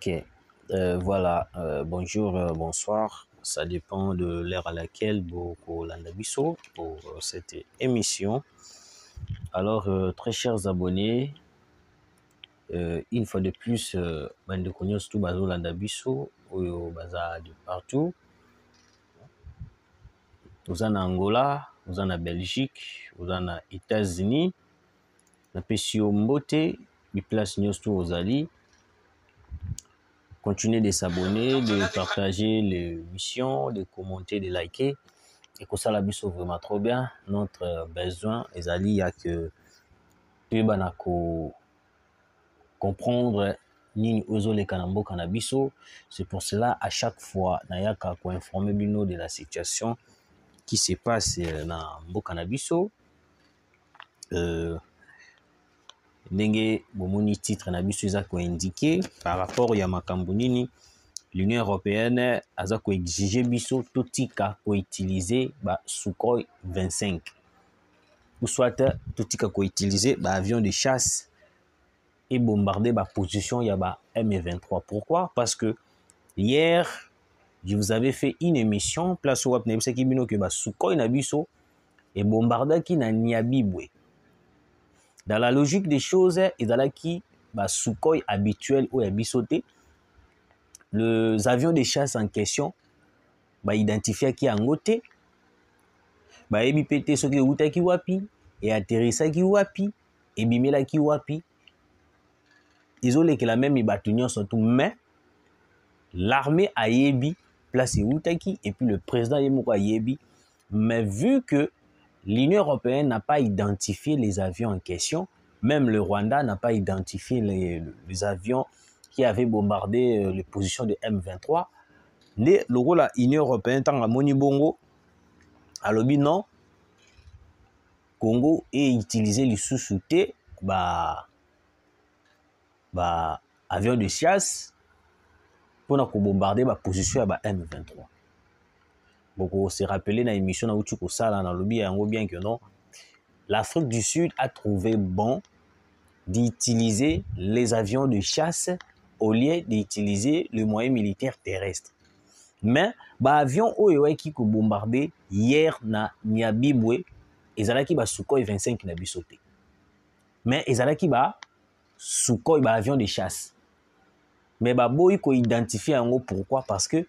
Ok, voilà, bonjour, bonsoir, ça dépend de l'heure à laquelle vous Landabiso pour cette émission. Alors, très chers abonnés, une fois de plus, bande de cognos tout bazo Landabiso, ou baza de partout. Vous en Angola, vous en Belgique, vous en États-Unis, na pesio mbote, bi place news tout aux alliés. Continuez de s'abonner, de partager les missions, de commenter, de liker. Et que ça, la biso vraiment trop bien. Notre besoin, les alliés, il y a que comprendre ni ozo le kanambo kanabiso. C'est pour cela, à chaque fois, nayaka ko informer bino de la situation qui se passe dans mbo kanabiso. Ndenge bomoni titre na biso eza ko indiqué par rapport ya makambo nini l'Union européenne aza ko exiger biso totika ko utiliser ba Sukhoi 25 ou soit totika ko utiliser ba avion de chasse et bombarder ba position ya ba M23. Pourquoi? Parce que hier je vous avais fait une émission place wap na biso ki bino ke ba Sukhoi na biso et bombardaki na Nyabibwe. Dans la logique des choses, ezalaki ba Sukhoi habituel ou yabisoté. Les avions de chasse en question, ba identifié qui en côté, ba ebi pété ce qui outa ki wapi, et atterrissa ki wapi, et bimela ki wapi. Isolé que la même ibatunion surtout, mais l'armée a yebi place outaki, et puis le président Yemoko a yebi. Mais vu que l'Union européenne n'a pas identifié les avions en question, même le Rwanda n'a pas identifié les avions qui avaient bombardé les positions de M23. Le rôle de l'Union européenne, tant que Moni Bongo, à l'obi non, Congo est utilisé les sous-soutés, avions de chasse pour bombarder la position de M23. Beaucoup se rappeler dans l'émission dans Uchuko Sala dans lobby bien que non, l'Afrique du Sud a trouvé bon d'utiliser les avions de chasse au lieu d'utiliser le moyen militaire terrestre. Mais avion oyo qui ko bombardé hier na Nyabibwe ezalaki ba Sukhoi 25 na bisoté. Mais ezalaki ba Sukhoi ba avion de chasse. Mais boy ko identifier yango pourquoi? Parce que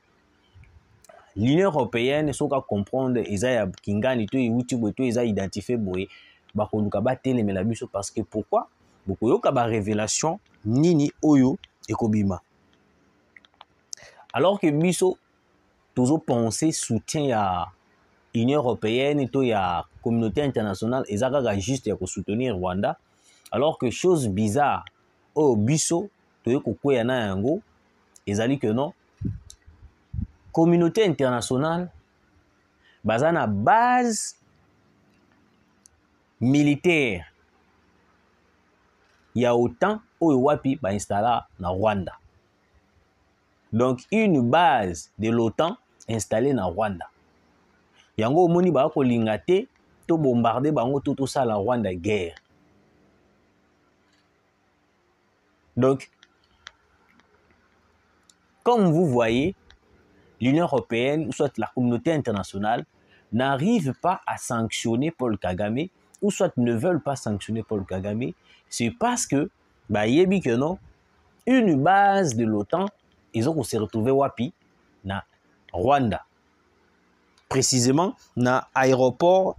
l'Union européenne soka comprendre ezaya kingani to yuti boto eza identifier boy ba konduka ba telemela biso parce que pourquoi? Boko yoka ba révélation nini oyo ekobima. Alors que biso toujours penser soutien à l'Union européenne et à la communauté internationale et ça juste pour soutenir Rwanda, alors que chose bizarre au biso to ko yana yango ezali que non communauté internationale bazana base militaire il y a autant au wapi ba installa na Rwanda. Donc une base de l'OTAN installée na Rwanda. Yango moni ba ko lingate to bombarder bango tout ça la Rwanda guerre. Donc comme vous voyez, l'Union européenne ou soit la communauté internationale n'arrive pas à sanctionner Paul Kagame ou soit ne veulent pas sanctionner Paul Kagame, c'est parce que yebi que non, une base de l'OTAN ils ont se retrouvé wapi na Rwanda. Précisément na aéroport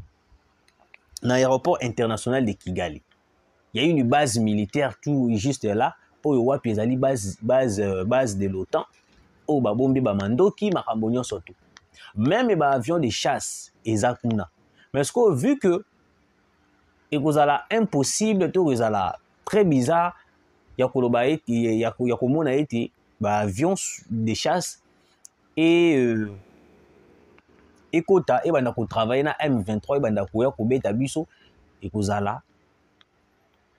international de Kigali. Il y a une base militaire tout juste là au wapi ezali base de l'OTAN au babombi bamandoki makambonyo surtout. Même ba avion de chasse ezakuna. Mais ce qu'on vu que ekozala impossible to ezala très bizarre ya koloba eti ya komona eti ba avion de chasse et ekota e banda ko travailler na M23 e banda ko ya ko beta biso ekozala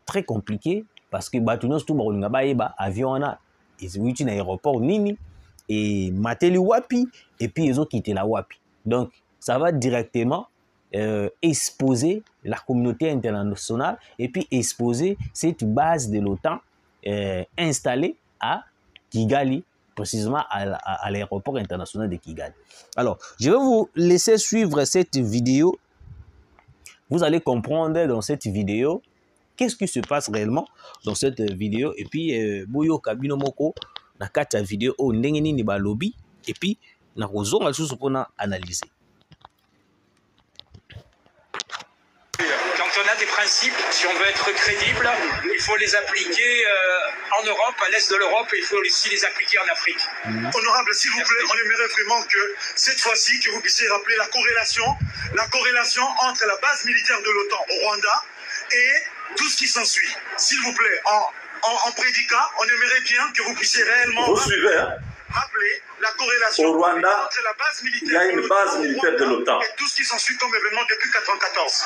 très compliqué parce que batunos tout bakolinga ba avion na ezwiti na aéroport nini et mateli wapi et puis ils ont quitté la wapi. Donc ça va directement exposer la communauté internationale et puis exposer cette base de l'OTAN installée à Kigali, précisément à l'aéroport international de Kigali. Alors, je vais vous laisser suivre cette vidéo. Vous allez comprendre dans cette vidéo qu'est-ce qui se passe réellement dans cette vidéo. Et puis, Boyo Kabino Moko, na kata vidéo, oh, ndengeni ni ba lobby. Et puis, na kozonga susu pona analyser. Quand on a des principes, si on veut être crédible, il faut les appliquer en Europe, à l'est de l'Europe, et il faut aussi les appliquer en Afrique. Honorable, s'il vous plaît, on aimerait vraiment que cette fois-ci, que vous puissiez rappeler la corrélation entre la base militaire de l'OTAN au Rwanda et tout ce qui s'ensuit. S'il vous plaît, en prédicat, on aimerait bien que vous puissiez réellement rappeler la corrélation au Rwanda, entre la base militaire, il y a une base militaire de l'OTAN et tout ce qui s'ensuit comme événement depuis 1994.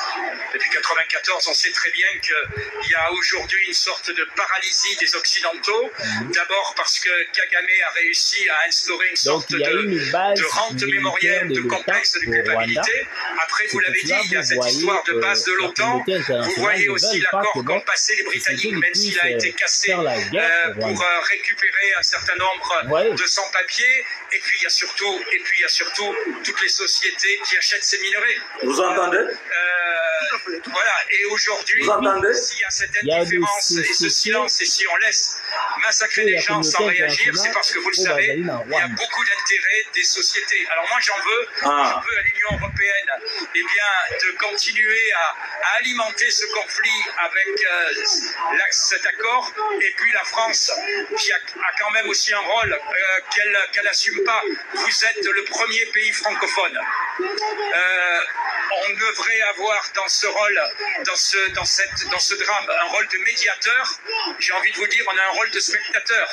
Depuis 1994, on sait très bien qu'il y a aujourd'hui une sorte de paralysie des Occidentaux. D'abord parce que Kagame a réussi à instaurer une sorte de rente mémorielle, de complexe de culpabilité. Après, vous l'avez dit, il y a cette histoire de base de l'OTAN. Vous voyez aussi l'accord qu'ont passé les Britanniques, même s'il a été cassé pour récupérer un certain nombre de sans-papiers. Et puis il y a surtout toutes les sociétés qui achètent ces minerais. Vous entendez? Voilà. Et aujourd'hui, s'il y a cette indifférence et ce silence, et si on laisse massacrer les gens sans réagir, c'est parce que vous le savez, il y a beaucoup d'intérêts des sociétés. Alors moi j'en veux à l'Union européenne, eh bien, de continuer à alimenter ce conflit avec cet accord. Et puis la France, qui a quand même aussi un rôle qu'elle n'assume pas. Vous êtes le premier pays francophone. On devrait avoir dans ce rôle, dans ce drame, un rôle de médiateur. J'ai envie de vous dire, on a un rôle de spectateur.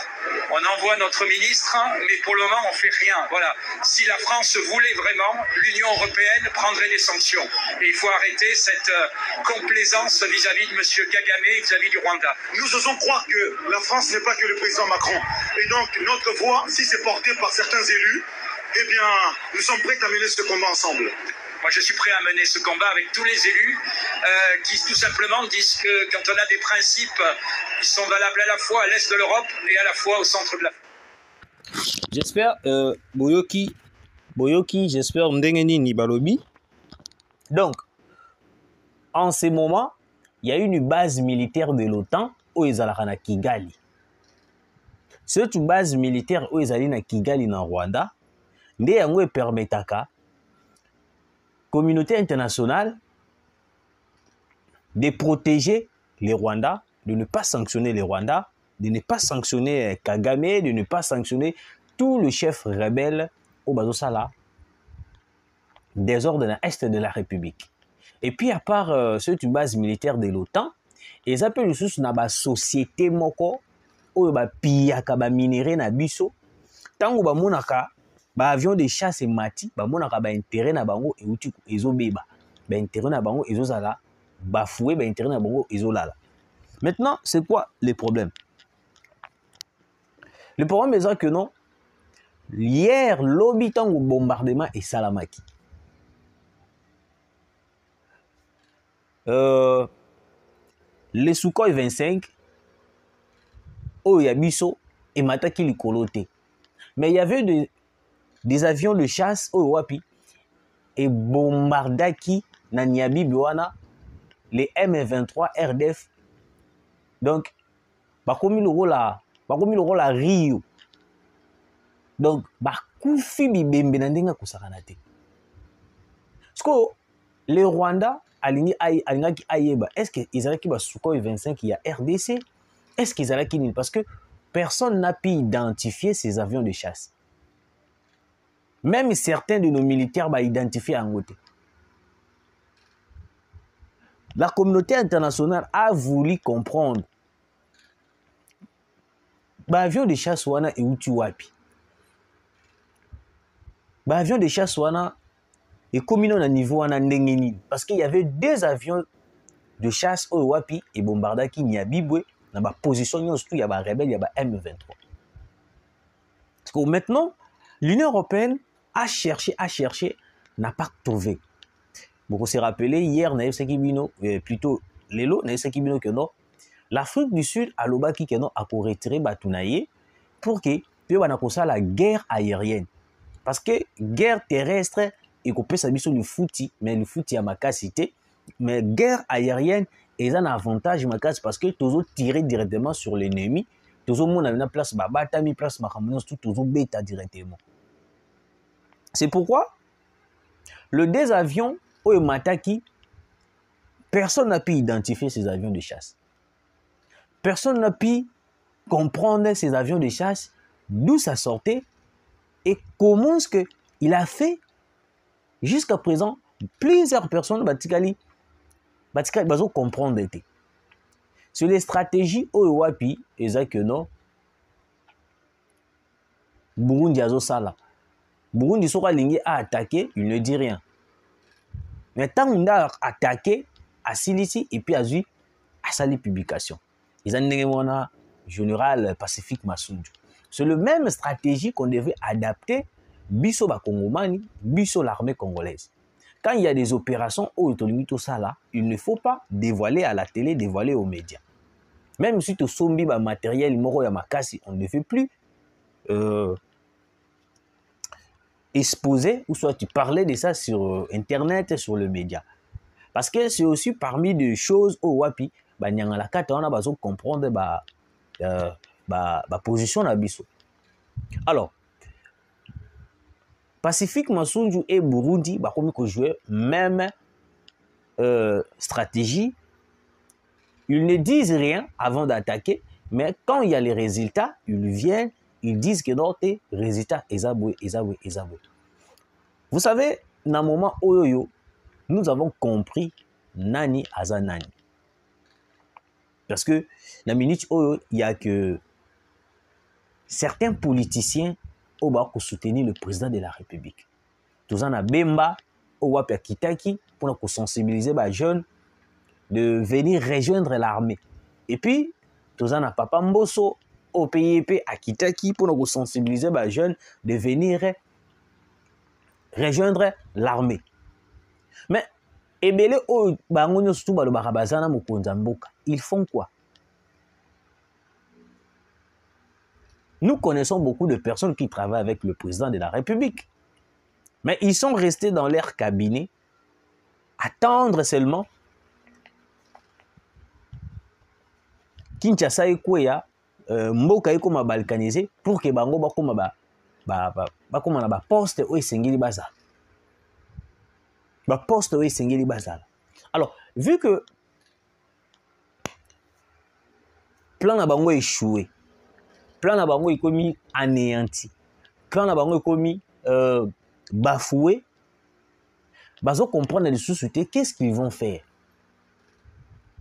On envoie notre ministre, mais pour le moment, on ne fait rien. Voilà. Si la France voulait vraiment, l'Union européenne prendrait des sanctions. Et il faut arrêter cette complaisance vis-à-vis de M. Kagame et vis-à-vis du Rwanda. Nous osons croire que la France n'est pas que le président Macron. Et donc, notre voix, si c'est porté par certains élus, eh bien, nous sommes prêts à mener ce combat ensemble. Moi, je suis prêt à mener ce combat avec tous les élus qui, tout simplement, disent que quand on a des principes, ils sont valables à la fois à l'est de l'Europe et à la fois au centre de l'Afrique. J'espère, Boyoki, j'espère, Ndengeni ni Balobi. Donc, en ce moment, il y a une base militaire de l'OTAN au Ezalakana Kigali. Cette base militaire au Ezalina Kigali na Rwanda, nde yango permetaka communauté internationale de protéger les Rwandais, de ne pas sanctionner les Rwandais, de ne pas sanctionner Kagame, de ne pas sanctionner tout le chef rebelle au Bazosala, désordre dans l'est de la République. Et puis à part cette base militaire de l'OTAN, ils appellent sous na société moko ou ba piyaka ba minéré na biso tango ba monaka ba avion de chasse et mati ba monaka ba intérêt na bango e uti ezobeba ba intérêt na bango ezozala bafoué ba intérêt na bango ezolala. Maintenant, c'est quoi le problème? Le problème est que non, hier lobby tango bombardement et salamaki. Les Sukhoi 25 oh yabiso et mataki likolote. Mais il y avait des avions de chasse oh wapi et bombardaki na Niabi Biwana les M23 RDF. Donc bakomi le rôle à Rio. Donc bakufi bibembe na ndenga kusakana te. Parce que les Rwandais alingaki ayeba, est-ce qu'ils allaient qui ba Sukhoi 25 il y a RDC? Est-ce qu'ils allaient qui? Parce que personne n'a pu identifier ces avions de chasse. Même certains de nos militaires ont identifié en côté. La communauté internationale a voulu comprendre. L'avion de chasse wana et uti wapi. L'avion de chasse wana et combiné à niveau wana ndengeni parce qu'il y avait deux avions de chasse au wapi et bombardaki Niabibwe dans la position surtout il y a ba rebelle il y a ba M23. Parce que maintenant l'Union européenne a cherché, n'a pas trouvé. Vous vous rappelez hier na Sekibino plutôt lelo na Sekibino que non l'Afrique du Sud a lobaki que non a pour retirer batunaye pour que tu aies la guerre aérienne. Parce que guerre terrestre, il peut ça biso le fouti, mais le fouti a ma cité. Mais guerre aérienne, ils ont un avantage parce que tu as tiré directement sur l'ennemi. Tu as place babata, mi place makamounos, tu as bêta directement. C'est pourquoi le des avions au Mataki, personne n'a pu identifier ces avions de chasse. Personne n'a pu comprendre ces avions de chasse, d'où ça sortait et comment ce qu'il a fait. Jusqu'à présent, plusieurs personnes vont comprendre. Sur les stratégies au Wapi, non, Burundi a sala. Burundi sera ligné à attaquer, il ne dit rien. Mais tant qu'on a attaqué, à Silisi et puis à Zui, à Sali Publication. Ils ont un général Pacifique Massoudjou. C'est la même stratégie qu'on devait adapter biso ba Congomani, biso l'armée congolaise. Quand il y a des opérations au tout ça là, il ne faut pas dévoiler à la télé, dévoiler aux médias. Même si tu sombi ba matériel moro ya makasi, on ne fait plus exposer ou soit tu parlais de ça sur internet, sur le média. Parce que c'est aussi parmi des choses au Wapi, ba nyangala kata on a besoin de comprendre ba position na biso. Alors Pacifique Massoudjou et Burundi bah comme jouer même stratégie. Ils ne disent rien avant d'attaquer, mais quand il y a les résultats, ils viennent, ils disent que notre résultat est aboué. Vous savez, dans le moment où nous avons compris Nani Azanani. Parce que dans la minute où il y a que certains politiciens qui soutenir le président de la République. Tous en a Bemba, au Kitaki, pour sensibiliser les jeunes de venir rejoindre l'armée. Et puis, tous en a Papa Mbosso, au PIP à Kitaki, pour sensibiliser les jeunes de venir rejoindre l'armée. Mais, ils font quoi? Nous connaissons beaucoup de personnes qui travaillent avec le président de la République. Mais ils sont restés dans leur cabinet, attendre seulement Kinshasa et Kouya, Mboka et Koma balkanisé pour que Bango Bakoma ba poste ou Sengeli Bazar. Ba poste ou Sengeli Bazar. Alors, vu que plan na Bango échoué, plan na Bango est commis anéanti, plan na Bango est commis bafoué, bazo comprendre les sociétés, qu'est-ce qu'ils vont faire?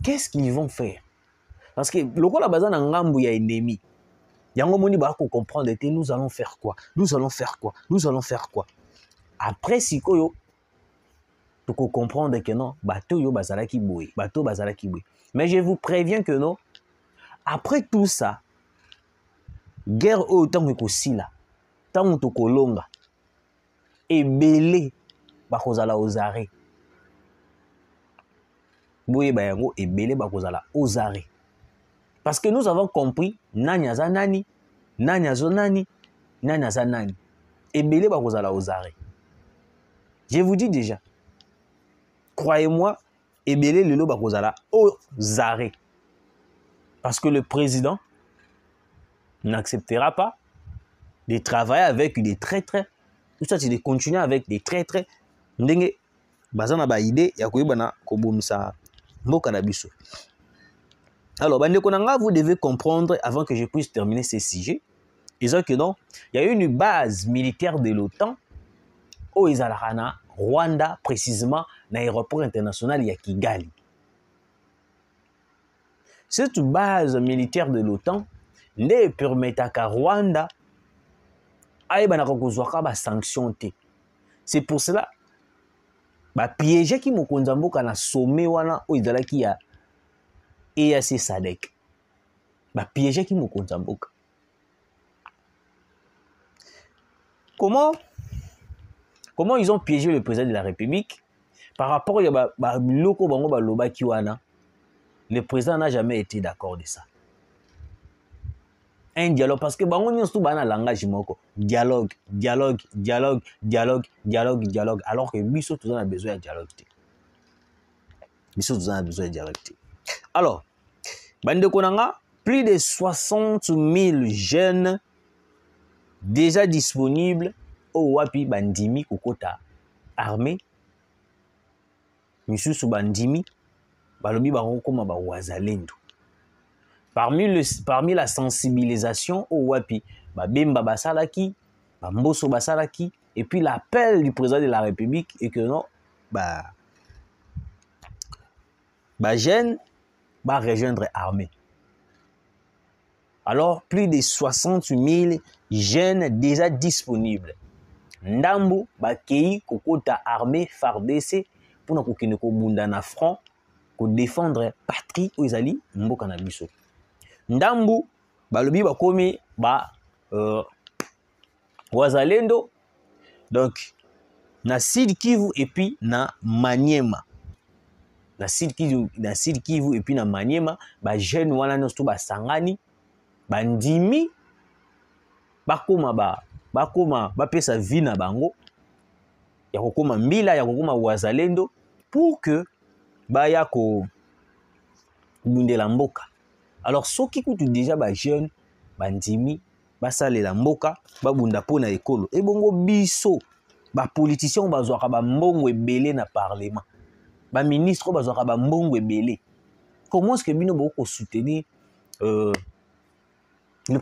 Qu'est-ce qu'ils vont faire? Parce que le rôle à base d'un ngambu ya ennemi. Yango moni ba ko comprendre que nous allons faire quoi? Nous allons faire quoi? Nous allons faire quoi? Après si koyo tu ko comprendre que non, bateau yo bazala ki boy, bateau bazala ki boy. Mais je vous préviens que non. Après tout ça, guerre autant que sila, tant to kolonga et belé bakozala aux arrêts. Boye bayango et belé bakozala aux arrêts. Parce que nous avons compris nani aza nani, nani azo nani, nani aza nani. Et belé bakozala aux arrêts. Je vous dis déjà, croyez-moi, et belé lelo bakozala aux arrêts. Parce que le président n'acceptera pas de travailler avec des traîtres. Tout ça, c'est de continuer avec des traîtres. Ndenge bazana ba idée ya koyebana kobomisa mboka na biso. Alors, vous devez comprendre, avant que je puisse terminer ce sujet, ils ont que non, il y a une base militaire de l'OTAN au Izalahana, Rwanda, précisément, dans l'aéroport international il y a Kigali. Cette base militaire de l'OTAN ne permet qu'à Rwanda de sanctions. C'est pour cela que piège qui m'a na sommet wana o idala qui a EAC SADC. Piège qui m'a Comment ils ont piégé le président de la République par rapport à loko bango ba loba ki wana? Le président n'a jamais été d'accord de ça. un dialogue parce que bango nyonso bana langage moko dialogue alors que biso tous on a besoin de dialogue. Biso tous on a besoin de dialogue. Alors bande konanga plus de 60 000 jeunes déjà disponibles au wapi bandimi kokota armée misusu bandimi balobi bango koma ba wazalendo. Parmi la sensibilisation au wapi babemba basalaki bamboso basalaki et puis l'appel du président de la République est que non ba jeunes va rejoindre l'armée. Alors plus de 60 000 jeunes déjà disponibles. Ndambu bakei kokota armée FARDC pour kokende ko bunda na front ko défendre patrie oizali mboka na biso. Ndambu balobi bakomi ba wazalendo donc na Sud Kivu et puis na Maniema. Na Sud Kivu et puis na Maniema ba jeune wana nosto ba sangani bandimi bakoma bapesa vie na bango ya kokoma mbila ya kokoma wazalendo pour que baya ko bundela mboka. Alors soki kutu déjà ba jeune bandimi basalela mboka babunda pona ekolo et bongo biso ba politiciens bazwaka ba mbongo ebele na parlement ba ministre bazwaka ba mbongo ebele. Comment est-ce que bino boko soutenir le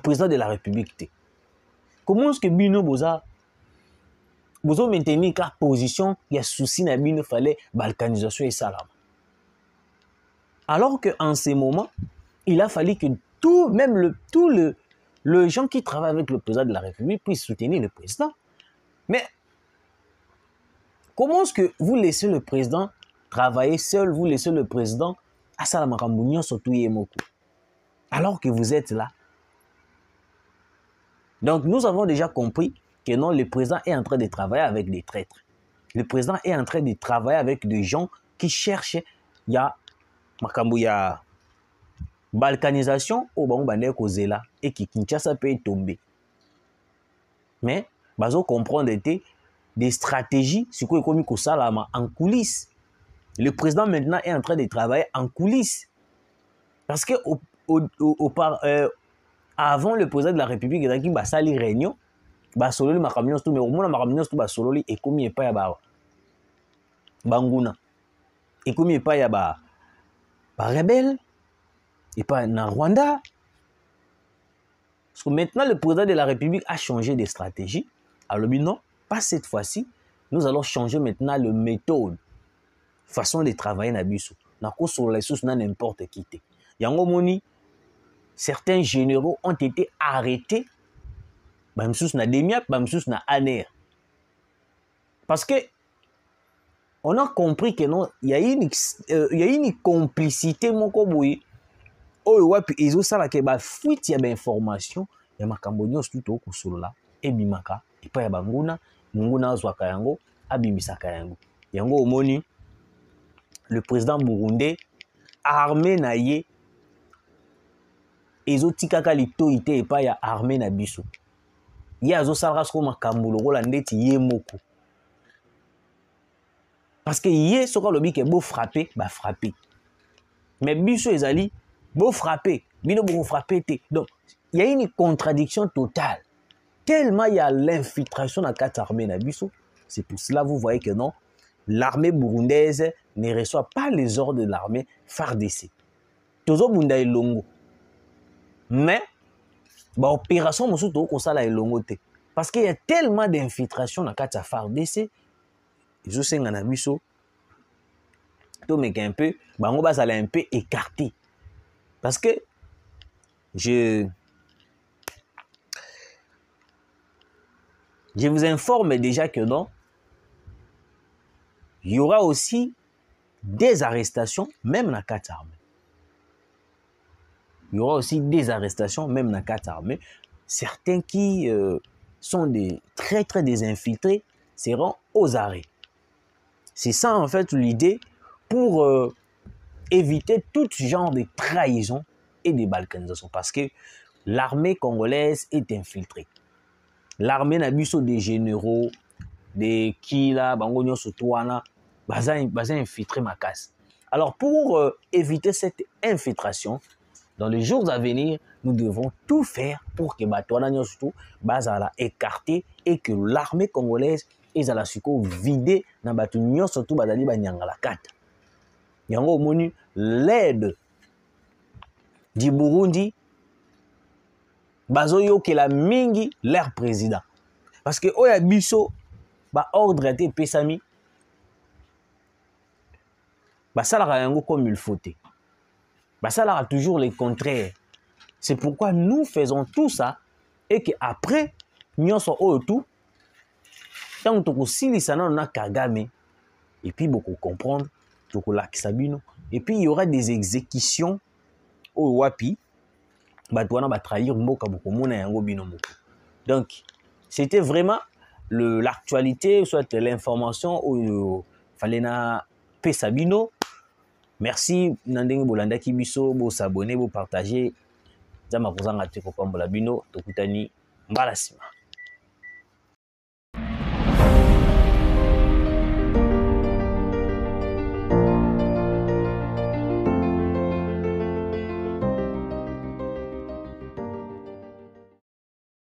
président de la République? Comment est-ce que bino boza maintenir la position il y a souci na bino fallait balkanisation et salam. Alors que en ce moment il a fallu que tous les gens qui travaillent avec le président de la République puissent soutenir le président. Mais comment est-ce que vous laissez le président travailler seul, vous laissez le président à Salamakambounion surtout Yemoko alors que vous êtes là? Donc nous avons déjà compris que non, le président est en train de travailler avec des traîtres. Le président est en train de travailler avec des gens qui cherchent ya balkanisation au Bangobane Kozela et qui Kinshasa peut tomber. Mais bazo comprendre des stratégies sur quoi comme Kosalama en coulisses. Le président maintenant est en train de travailler en coulisses. Parce que avant le président de la République il a dit bah sali réunion bah solo le makamion tout mais au moins makamion tout bah solo li et comme il pas ya ba banguna et comme il pas ya ba rebelle et pas na Rwanda. Parce que maintenant le président de la République a changé de stratégie. Alors non, pas cette fois-ci. Nous allons changer maintenant le méthode, façon de travailler na biso. Na ko sur les sources na n'importe qui te. Yango moni certains généraux ont été arrêtés. Bamsous na demiap, bamsous na aner. Parce que on a compris que non, il y a une complicité moko boye. Oh ouais puis ils ont ça là que ba fuite ya ba information ya makambonyo tout ko solola et bimaka et pas ya banguna munguna zwaka yango abimisaka yango. Yango omoni le président burundais armé na ye ezotikaka litoite epa ya armée na biso ye azosalaka soko makambo lokola ndeti ye moko parce que ye soko alobi ke bo frapper ba frapper mais biso ezali bo frapper bino bo frapper te. Donc il y a une contradiction totale tellement il y a l'infiltration dans quatre armées na biso. C'est pour cela vous voyez que non, l'armée burundaise ne reçoit pas les ordres de l'armée FARDC. Tozo bunda elongo. Mais, l'opération parce qu'il y a tellement d'infiltration dans la FARDC, je sais que Nanabiso, un peu, on va un peu écarté. Parce que je vous informe déjà que non, il y aura aussi des arrestations, même dans la 4 armées. Il y aura aussi des arrestations, même dans 4 armées. Certains qui sont très désinfiltrés seront aux arrêts. C'est ça en fait l'idée pour éviter tout genre de trahison et de balkanisation. Parce que l'armée congolaise est infiltrée. L'armée n'a biso des généraux, des Kila, Bangonyo Sotouana, baza infiltré ma casse. Alors pour éviter cette infiltration, dans les jours à venir, nous devons tout faire pour que Batouana Nyosuto bazala écarté et que l'armée congolaise est à la suko vidée na batu Nyosuto bazali banyangala kata. Yango moni l'aide du Burundi bazoyo que la mingi leur président. Parce que oya biso ba ordre été pesami ba salara yango comme il faut. Bah ça là toujours le contraire. C'est pourquoi nous faisons tout ça et qu'après, nous sommes tout. Tant que nous sommes Kagame, et puis beaucoup comprendre, et puis il y aura des exécutions au Wapi, trahir donc, c'était vraiment l'actualité, soit l'information où il fallait na Pesabino. Merci Nandeng Bolanda Kibiso, bo s'abonner, bo partager. Zama kozanga te ko pambola bino, tokutani mbalasima.